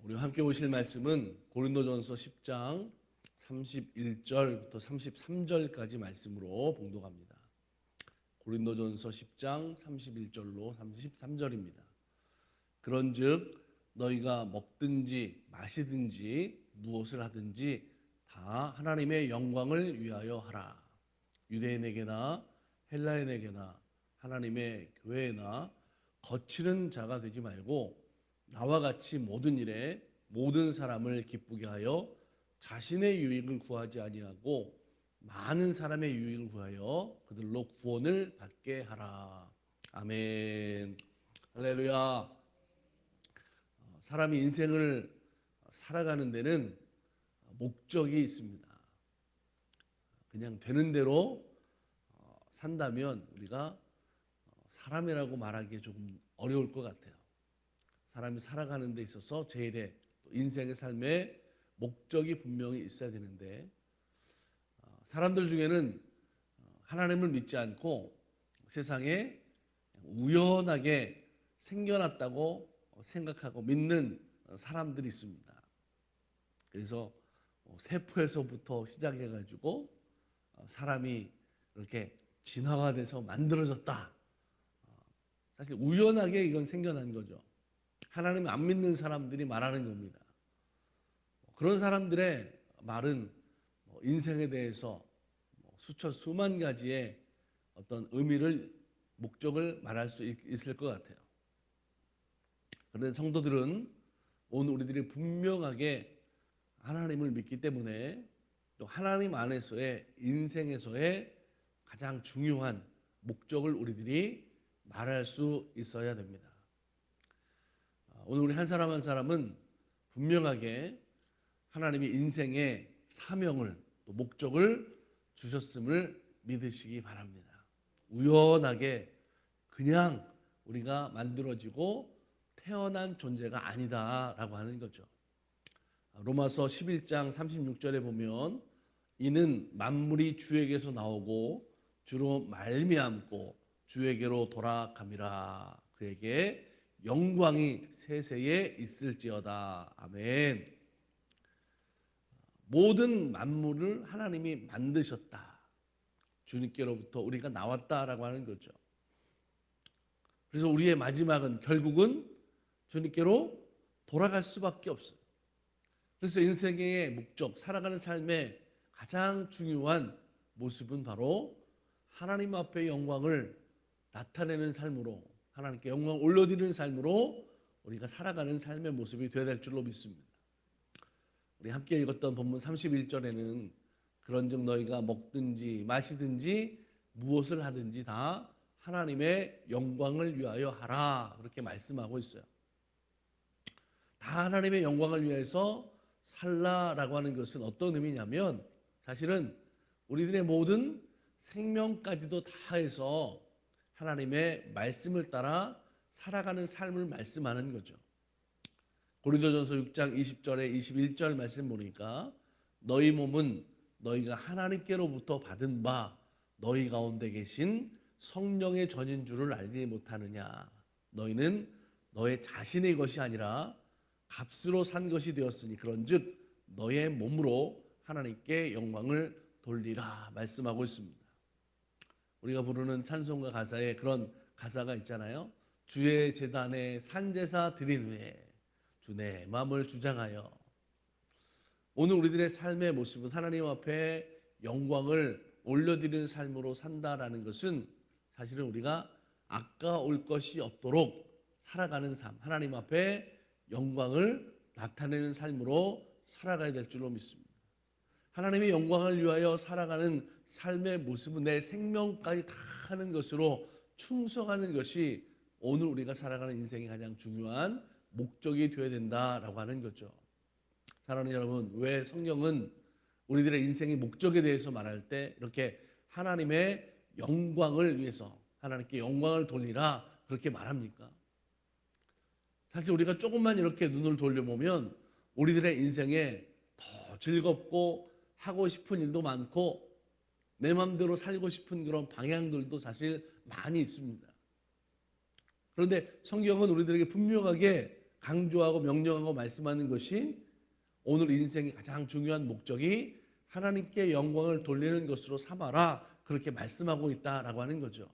우리 함께 보실 말씀은 고린도전서 10장 31절부터 33절까지 말씀으로 봉독합니다. 고린도전서 10장 31절로 33절입니다. 그런즉 너희가 먹든지 마시든지 무엇을 하든지 다 하나님의 영광을 위하여 하라. 유대인에게나 헬라인에게나 하나님의 교회나 거치는 자가 되지 말고 나와 같이 모든 일에 모든 사람을 기쁘게 하여 자신의 유익을 구하지 아니하고 많은 사람의 유익을 구하여 그들로 구원을 받게 하라. 아멘. 할렐루야. 사람이 인생을 살아가는 데는 목적이 있습니다. 그냥 되는 대로 산다면 우리가 사람이라고 말하기 조금 어려울 것 같아요. 사람이 살아가는 데 있어서 제일의 인생의 삶에 목적이 분명히 있어야 되는데 사람들 중에는 하나님을 믿지 않고 세상에 우연하게 생겨났다고 생각하고 믿는 사람들이 있습니다. 그래서 세포에서부터 시작해가지고 사람이 이렇게 진화가 돼서 만들어졌다. 사실 우연하게 이건 생겨난 거죠. 하나님을 안 믿는 사람들이 말하는 겁니다. 그런 사람들의 말은 인생에 대해서 수천 수만 가지의 어떤 의미를 목적을 말할 수 있을 것 같아요. 그런데 성도들은 오늘 우리들이 분명하게 하나님을 믿기 때문에 또 하나님 안에서의 인생에서의 가장 중요한 목적을 우리들이 말할 수 있어야 됩니다. 오늘 우리 한 사람 한 사람은 분명하게 하나님이 인생의 사명을 또 목적을 주셨음을 믿으시기 바랍니다. 우연하게 그냥 우리가 만들어지고 태어난 존재가 아니다라고 하는 거죠. 로마서 11장 36절에 보면 이는 만물이 주에게서 나오고 주로 말미암고 주에게로 돌아감이라. 그에게 영광이 세세에 있을지어다. 아멘. 모든 만물을 하나님이 만드셨다. 주님께로부터 우리가 나왔다라고 하는 거죠. 그래서 우리의 마지막은 결국은 주님께로 돌아갈 수밖에 없어요. 그래서 인생의 목적, 살아가는 삶의 가장 중요한 모습은 바로 하나님 앞에 영광을 나타내는 삶으로, 하나님께 영광을 올려드리는 삶으로 우리가 살아가는 삶의 모습이 되어야 될 줄로 믿습니다. 우리 함께 읽었던 본문 31절에는 그런즉 너희가 먹든지 마시든지 무엇을 하든지 다 하나님의 영광을 위하여 하라, 그렇게 말씀하고 있어요. 다 하나님의 영광을 위해서 살라라고 하는 것은 어떤 의미냐면 사실은 우리들의 모든 생명까지도 다해서 하나님의 말씀을 따라 살아가는 삶을 말씀하는 거죠. 고린도전서 6장 20절에 21절 말씀 보니까 너희 몸은 너희가 하나님께로부터 받은 바 너희 가운데 계신 성령의 전인 줄을 알지 못하느냐. 너희는 너의 자신의 것이 아니라 값으로 산 것이 되었으니 그런즉 너의 몸으로 하나님께 영광을 돌리라 말씀하고 있습니다. 우리가 부르는 찬송가 가사에 그런 가사가 있잖아요. 주의 제단에 산제사 드린 후에 주 내 마음을 주장하여. 오늘 우리들의 삶의 모습은 하나님 앞에 영광을 올려드리는 삶으로 산다라는 것은 사실은 우리가 아까울 것이 없도록 살아가는 삶, 하나님 앞에 영광을 나타내는 삶으로 살아가야 될 줄로 믿습니다. 하나님의 영광을 위하여 살아가는 삶의 모습은 내 생명까지 다 하는 것으로 충성하는 것이 오늘 우리가 살아가는 인생의 가장 중요한 목적이 되어야 된다라고 하는 거죠. 사랑하는 여러분, 왜 성경은 우리들의 인생의 목적에 대해서 말할 때 이렇게 하나님의 영광을 위해서 하나님께 영광을 돌리라 그렇게 말합니까? 사실 우리가 조금만 이렇게 눈을 돌려보면 우리들의 인생에 더 즐겁고 하고 싶은 일도 많고 내 마음대로 살고 싶은 그런 방향들도 사실 많이 있습니다. 그런데 성경은 우리들에게 분명하게 강조하고 명령하고 말씀하는 것이 오늘 인생의 가장 중요한 목적이 하나님께 영광을 돌리는 것으로 삼아라, 그렇게 말씀하고 있다라고 하는 거죠.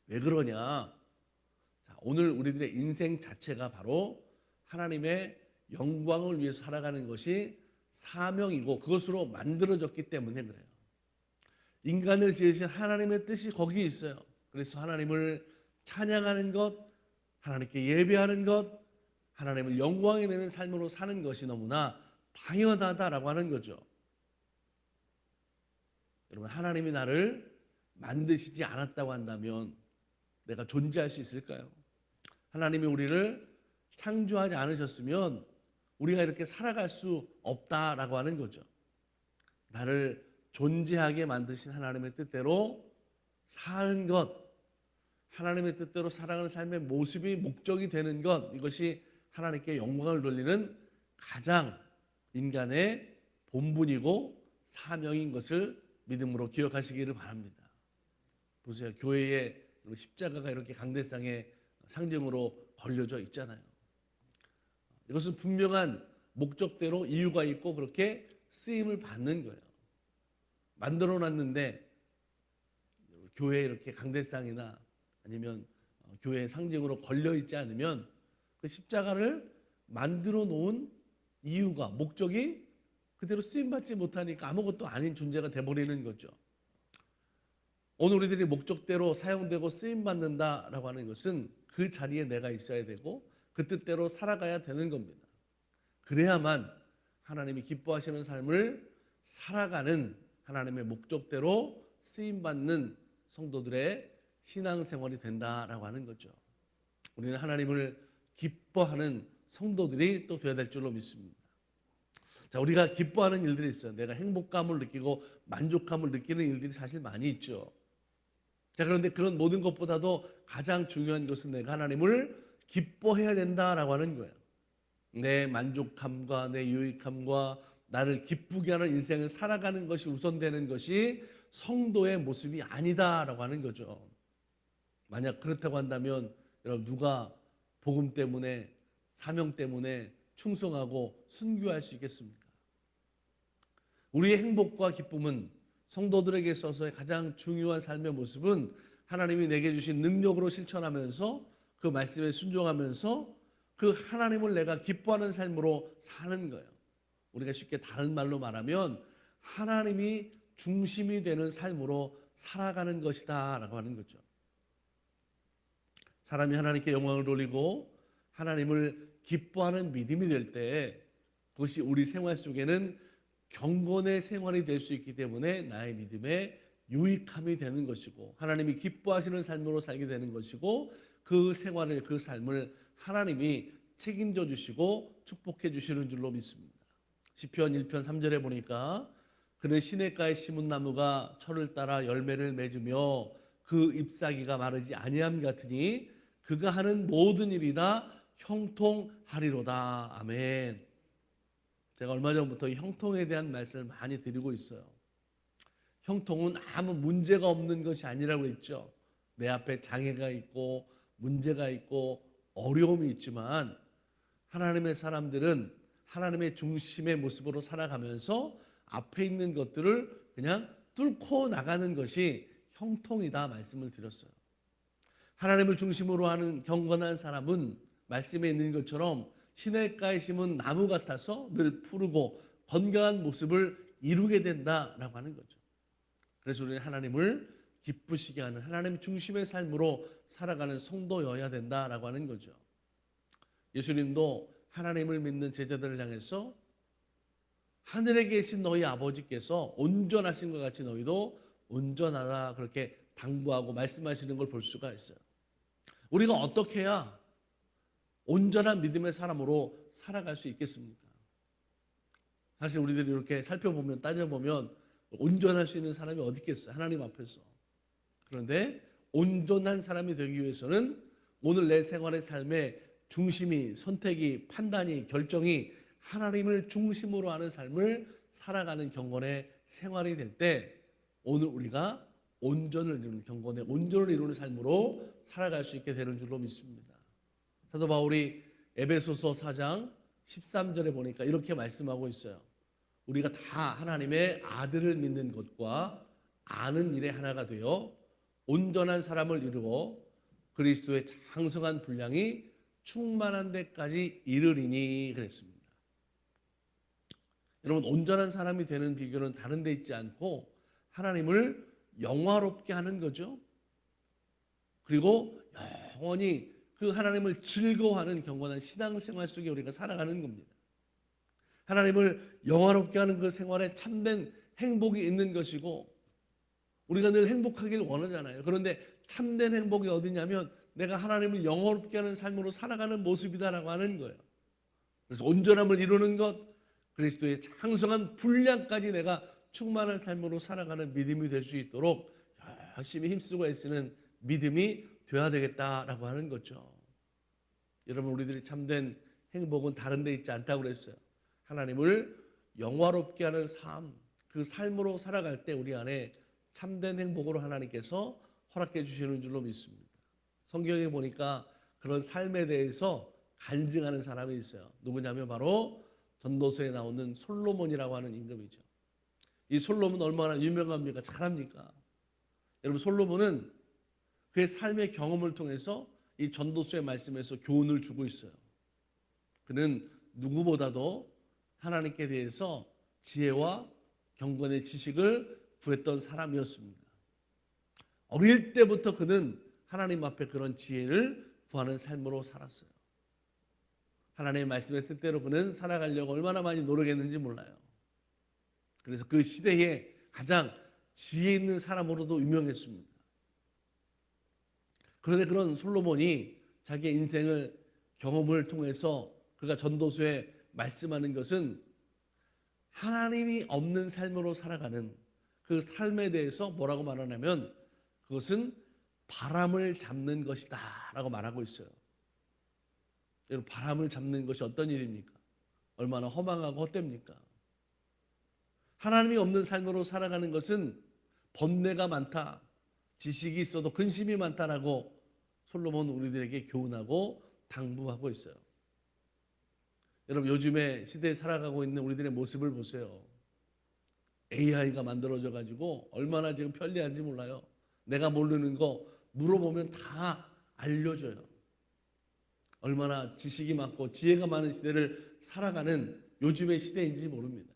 왜 그러냐? 자, 오늘 우리들의 인생 자체가 바로 하나님의 영광을 위해서 살아가는 것이 사명이고 그것으로 만들어졌기 때문에 그래요. 인간을 지으신 하나님의 뜻이 거기에 있어요. 그래서 하나님을 찬양하는 것, 하나님께 예배하는 것, 하나님을 영광에 내는 삶으로 사는 것이 너무나 당연하다라고 하는 거죠. 여러분, 하나님이 나를 만드시지 않았다고 한다면 내가 존재할 수 있을까요? 하나님이 우리를 창조하지 않으셨으면 우리가 이렇게 살아갈 수 없다라고 하는 거죠. 나를 존재하게 만드신 하나님의 뜻대로 사는 것, 하나님의 뜻대로 살아가는 삶의 모습이 목적이 되는 것, 이것이 하나님께 영광을 돌리는 가장 인간의 본분이고 사명인 것을 믿음으로 기억하시기를 바랍니다. 보세요. 교회에 십자가가 이렇게 강대상에 상징으로 걸려져 있잖아요. 이것은 분명한 목적대로 이유가 있고 그렇게 쓰임을 받는 거예요. 만들어 놨는데 교회에 이렇게 강대상이나 아니면 교회의 상징으로 걸려 있지 않으면 그 십자가를 만들어 놓은 이유가, 목적이 그대로 쓰임받지 못하니까 아무것도 아닌 존재가 돼버리는 거죠. 오늘 우리들이 목적대로 사용되고 쓰임받는다라고 하는 것은 그 자리에 내가 있어야 되고 그 뜻대로 살아가야 되는 겁니다. 그래야만 하나님이 기뻐하시는 삶을 살아가는 하나님의 목적대로 쓰임받는 성도들의 신앙생활이 된다라고 하는 거죠. 우리는 하나님을 기뻐하는 성도들이 또 되어야 될 줄로 믿습니다. 자, 우리가 기뻐하는 일들이 있어요. 내가 행복감을 느끼고 만족감을 느끼는 일들이 사실 많이 있죠. 자, 그런데 그런 모든 것보다도 가장 중요한 것은 내가 하나님을 기뻐해야 된다라고 하는 거예요. 내 만족감과 내 유익함과 나를 기쁘게 하는 인생을 살아가는 것이 우선되는 것이 성도의 모습이 아니다라고 하는 거죠. 만약 그렇다고 한다면 여러분, 누가 복음 때문에, 사명 때문에 충성하고 순교할 수 있겠습니까? 우리의 행복과 기쁨은, 성도들에게 있어서의 가장 중요한 삶의 모습은 하나님이 내게 주신 능력으로 실천하면서 그 말씀에 순종하면서 그 하나님을 내가 기뻐하는 삶으로 사는 거예요. 우리가 쉽게 다른 말로 말하면 하나님이 중심이 되는 삶으로 살아가는 것이다 라고 하는 거죠. 사람이 하나님께 영광을 돌리고 하나님을 기뻐하는 믿음이 될 때 그것이 우리 생활 속에는 경건의 생활이 될 수 있기 때문에 나의 믿음의 유익함이 되는 것이고 하나님이 기뻐하시는 삶으로 살게 되는 것이고 그 생활을, 그 삶을 하나님이 책임져 주시고 축복해 주시는 줄로 믿습니다. 시편 1편 3절에 보니까 그는 시냇가에 심은 나무가 철을 따라 열매를 맺으며 그 잎사귀가 마르지 아니함 같으니 그가 하는 모든 일이 다 형통하리로다. 아멘. 제가 얼마 전부터 이 형통에 대한 말씀을 많이 드리고 있어요. 형통은 아무 문제가 없는 것이 아니라고 했죠. 내 앞에 장애가 있고 문제가 있고 어려움이 있지만 하나님의 사람들은 하나님의 중심의 모습으로 살아가면서 앞에 있는 것들을 그냥 뚫고 나가는 것이 형통이다 말씀을 드렸어요. 하나님을 중심으로 하는 경건한 사람은 말씀에 있는 것처럼 시냇가에 심은 나무 같아서 늘 푸르고 건강한 모습을 이루게 된다라고 하는 거죠. 그래서 우리는 하나님을 기쁘시게 하는 하나님 중심의 삶으로 살아가는 성도여야 된다라고 하는 거죠. 예수님도 하나님을 믿는 제자들을 향해서 하늘에 계신 너희 아버지께서 온전하신 것 같이 너희도 온전하다 그렇게 당부하고 말씀하시는 걸 볼 수가 있어요. 우리가 어떻게 해야 온전한 믿음의 사람으로 살아갈 수 있겠습니까? 사실 우리들이 이렇게 살펴보면, 따져보면 온전할 수 있는 사람이 어디 있겠어요? 하나님 앞에서. 그런데 온전한 사람이 되기 위해서는 오늘 내 생활의 삶의 중심이, 선택이, 판단이, 결정이 하나님을 중심으로 하는 삶을 살아가는 경건의 생활이 될 때 오늘 우리가 온전을 이루는, 경건의 온전을 이루는 삶으로 살아갈 수 있게 되는 줄로 믿습니다. 사도 바울이 에베소서 4장 13절에 보니까 이렇게 말씀하고 있어요. 우리가 다 하나님의 아들을 믿는 것과 아는 일에 하나가 되어 온전한 사람을 이루어 그리스도의 장성한 분량이 충만한 데까지 이르리니 그랬습니다. 여러분, 온전한 사람이 되는 비결은 다른 데 있지 않고 하나님을 영화롭게 하는 거죠. 그리고 영원히 그 하나님을 즐거워하는 경건한 신앙생활 속에 우리가 살아가는 겁니다. 하나님을 영화롭게 하는 그 생활에 참된 행복이 있는 것이고, 우리가 늘 행복하길 원하잖아요. 그런데 참된 행복이 어디냐면 내가 하나님을 영화롭게 하는 삶으로 살아가는 모습이다라고 하는 거예요. 그래서 온전함을 이루는 것, 그리스도의 장성한 분량까지 내가 충만한 삶으로 살아가는 믿음이 될 수 있도록 열심히 힘쓰고 애쓰는 믿음이 되어야 되겠다라고 하는 거죠. 여러분, 우리들이 참된 행복은 다른 데 있지 않다고 그랬어요. 하나님을 영화롭게 하는 삶, 그 삶으로 살아갈 때 우리 안에 참된 행복으로 하나님께서 허락해 주시는 줄로 믿습니다. 성경에 보니까 그런 삶에 대해서 간증하는 사람이 있어요. 누구냐면 바로 전도서에 나오는 솔로몬이라고 하는 임금이죠. 이 솔로몬 얼마나 유명합니까? 잘합니까? 여러분, 솔로몬은 그의 삶의 경험을 통해서 이 전도서의 말씀에서 교훈을 주고 있어요. 그는 누구보다도 하나님께 대해서 지혜와 경건의 지식을 구했던 사람이었습니다. 어릴 때부터 그는 하나님 앞에 그런 지혜를 구하는 삶으로 살았어요. 하나님의 말씀의 뜻대로 그는 살아가려고 얼마나 많이 노력했는지 몰라요. 그래서 그 시대에 가장 지혜 있는 사람으로도 유명했습니다. 그런데 그런 솔로몬이 자기의 인생을 경험을 통해서 그가 전도서에 말씀하는 것은 하나님이 없는 삶으로 살아가는 그 삶에 대해서 뭐라고 말하냐면 그것은 바람을 잡는 것이다 라고 말하고 있어요. 여러분, 바람을 잡는 것이 어떤 일입니까? 얼마나 허망하고 헛됩니까? 하나님이 없는 삶으로 살아가는 것은 번뇌가 많다, 지식이 있어도 근심이 많다라고 솔로몬은 우리들에게 교훈하고 당부하고 있어요. 여러분, 요즘에 시대에 살아가고 있는 우리들의 모습을 보세요. AI가 만들어져 가지고 얼마나 지금 편리한지 몰라요. 내가 모르는 거 물어보면 다 알려줘요. 얼마나 지식이 많고 지혜가 많은 시대를 살아가는 요즘의 시대인지 모릅니다.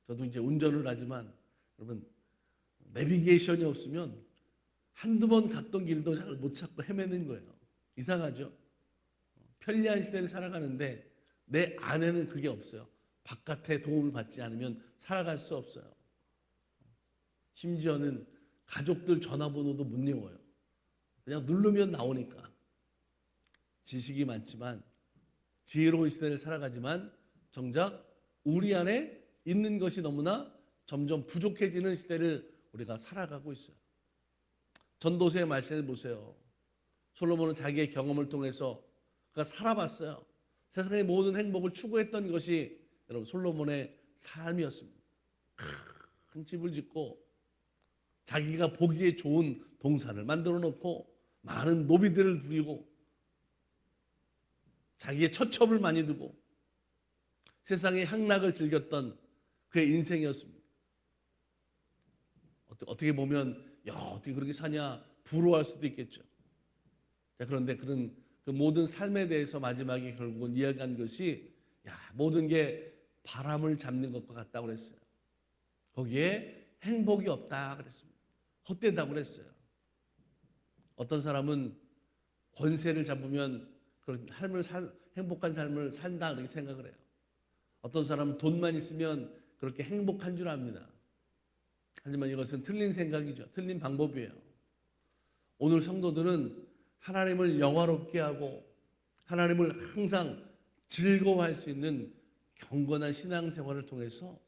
저도 이제 운전을 하지만 여러분, 내비게이션이 없으면 한두 번 갔던 길도 잘 못 찾고 헤매는 거예요. 이상하죠? 편리한 시대를 살아가는데 내 안에는 그게 없어요. 바깥의 도움을 받지 않으면 살아갈 수 없어요. 심지어는 가족들 전화번호도 못 외워요. 그냥 누르면 나오니까. 지식이 많지만 지혜로운 시대를 살아가지만 정작 우리 안에 있는 것이 너무나 점점 부족해지는 시대를 우리가 살아가고 있어요. 전도서의 말씀을 보세요. 솔로몬은 자기의 경험을 통해서 그가 살아봤어요. 세상의 모든 행복을 추구했던 것이 여러분 솔로몬의 삶이었습니다. 큰 집을 짓고 자기가 보기에 좋은 동산을 만들어 놓고 많은 노비들을 부리고 자기의 처첩을 많이 두고 세상의 향락을 즐겼던 그의 인생이었습니다. 어떻게 보면 어떻게 그렇게 사냐 부러워할 수도 있겠죠. 자, 그런데 그런 그 모든 삶에 대해서 마지막에 결국은 이야기한 것이 모든 게 바람을 잡는 것과 같다고 그랬어요. 거기에 행복이 없다 그랬습니다. 헛되다고 그랬어요. 어떤 사람은 권세를 잡으면 그런 행복한 삶을 산다 그렇게 생각을 해요. 어떤 사람은 돈만 있으면 그렇게 행복한 줄 압니다. 하지만 이것은 틀린 생각이죠. 틀린 방법이에요. 오늘 성도들은 하나님을 영화롭게 하고 하나님을 항상 즐거워할 수 있는 경건한 신앙생활을 통해서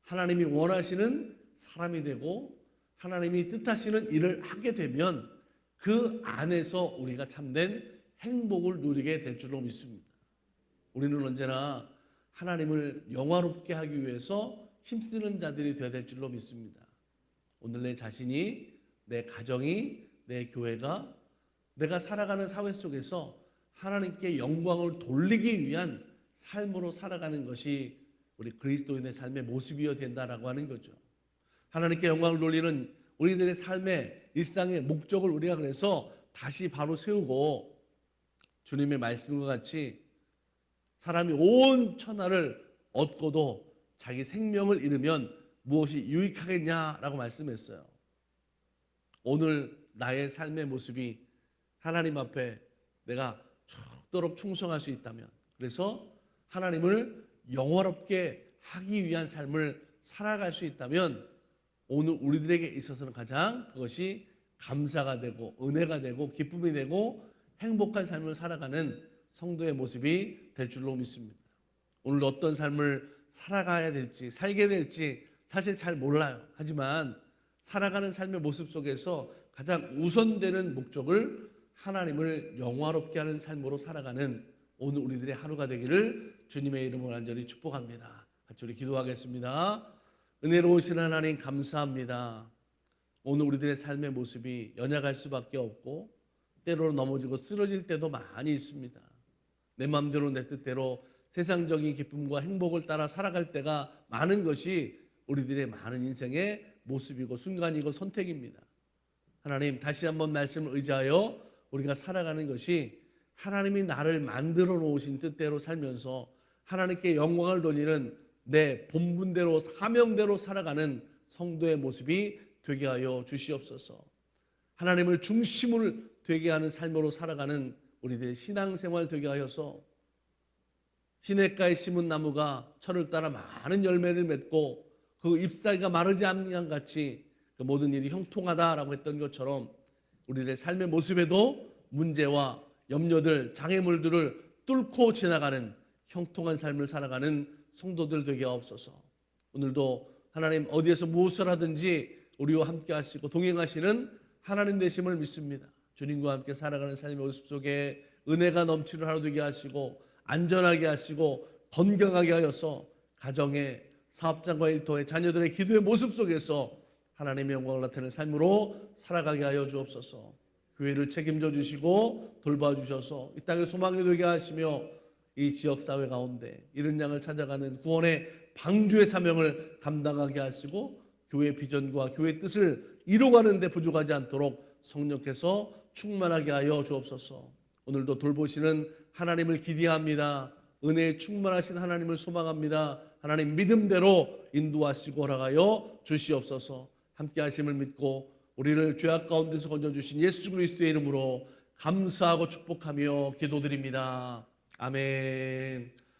하나님이 원하시는 사람이 되고 하나님이 뜻하시는 일을 하게 되면 그 안에서 우리가 참된 행복을 누리게 될 줄로 믿습니다. 우리는 언제나 하나님을 영화롭게 하기 위해서 힘쓰는 자들이 되어야 될 줄로 믿습니다. 오늘 내 자신이, 내 가정이, 내 교회가, 내가 살아가는 사회 속에서 하나님께 영광을 돌리기 위한 삶으로 살아가는 것이 우리 그리스도인의 삶의 모습이어야 된다라고 하는 거죠. 하나님께 영광을 돌리는 우리들의 삶의 일상의 목적을 우리가 그래서 다시 바로 세우고, 주님의 말씀과 같이 사람이 온 천하를 얻고도 자기 생명을 잃으면 무엇이 유익하겠냐라고 말씀했어요. 오늘 나의 삶의 모습이 하나님 앞에 내가 죽도록 충성할 수 있다면, 그래서 하나님을 영화롭게 하기 위한 삶을 살아갈 수 있다면, 오늘 우리들에게 있어서는 가장 그것이 감사가 되고 은혜가 되고 기쁨이 되고 행복한 삶을 살아가는 성도의 모습이 될 줄로 믿습니다. 오늘 어떤 삶을 살아가야 될지, 살게 될지 사실 잘 몰라요. 하지만 살아가는 삶의 모습 속에서 가장 우선되는 목적을 하나님을 영화롭게 하는 삶으로 살아가는 오늘 우리들의 하루가 되기를 주님의 이름으로 간절히 축복합니다. 같이 우리 기도하겠습니다. 은혜로우신 하나님 감사합니다. 오늘 우리들의 삶의 모습이 연약할 수밖에 없고 때로 넘어지고 쓰러질 때도 많이 있습니다. 내 마음대로 내 뜻대로 세상적인 기쁨과 행복을 따라 살아갈 때가 많은 것이 우리들의 많은 인생의 모습이고 순간이고 선택입니다. 하나님, 다시 한번 말씀을 의지하여 우리가 살아가는 것이 하나님이 나를 만들어 놓으신 뜻대로 살면서 하나님께 영광을 돌리는 내 본분대로 사명대로 살아가는 성도의 모습이 되게 하여 주시옵소서. 하나님을 중심으로 되게 하는 삶으로 살아가는 우리들의 신앙생활 되게 하여서 시냇가에 심은 나무가 철을 따라 많은 열매를 맺고 그 잎사귀가 마르지 않는 것 같이 그 모든 일이 형통하다라고 했던 것처럼 우리들의 삶의 모습에도 문제와 염려들, 장애물들을 뚫고 지나가는 형통한 삶을 살아가는 성도들 되게 하옵소서. 오늘도 하나님 어디에서 무엇을 하든지 우리와 함께 하시고 동행하시는 하나님 되심을 믿습니다. 주님과 함께 살아가는 삶의 모습 속에 은혜가 넘치는 하루 되게 하시고 안전하게 하시고 건강하게 하여서 가정의 사업장과 일터의 자녀들의 기도의 모습 속에서 하나님의 영광을 나타내는 삶으로 살아가게 하여 주옵소서. 교회를 책임져 주시고 돌봐 주셔서 이 땅의 소망이 되게 하시며 이 지역사회 가운데 이른 양을 찾아가는 구원의 방주의 사명을 감당하게 하시고 교회의 비전과 교회의 뜻을 이루어가는 데 부족하지 않도록 성령께서 충만하게 하여 주옵소서. 오늘도 돌보시는 하나님을 기대합니다. 은혜에 충만하신 하나님을 소망합니다. 하나님 믿음대로 인도하시고 허락하여 주시옵소서. 함께 하심을 믿고 우리를 죄악 가운데서 건져주신 예수 그리스도의 이름으로 감사하고 축복하며 기도드립니다. 아멘.